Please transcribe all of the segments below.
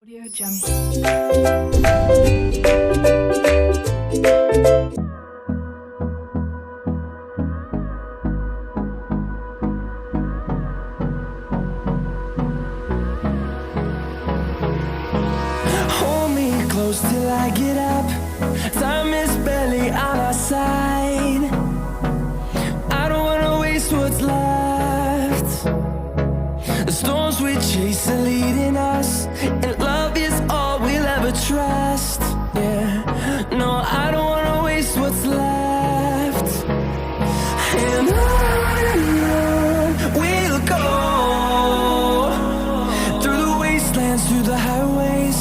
Audio Jungle. Hold me close till I get up. Time is barely on our side. I don't wanna waste what's left. The storms we chase are leading us, and love is all we'll ever trust. Yeah, no, I don't wanna waste what's left. And on we'll go, through the wastelands, through the highways,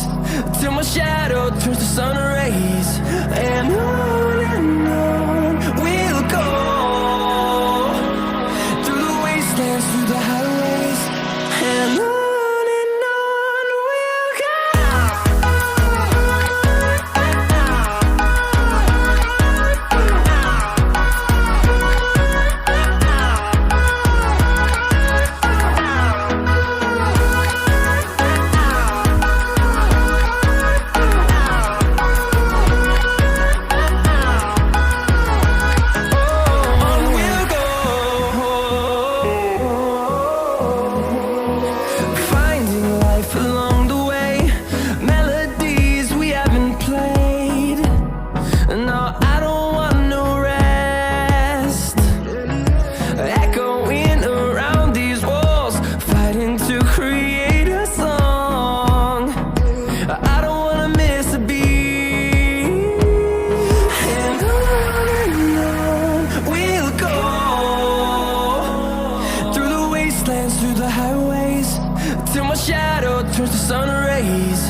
till my shadow turns to sun rays. And on we'll go, through the wastelands, through the highways, and on we'll go. Finding life along the way, melodies we haven't played. No, I don't want no rest. Echoing around these walls, fighting to create a song. I don't wanna miss a beat. And on we'll go, through the wastelands, through the highways, till my shadow turns to sun rays.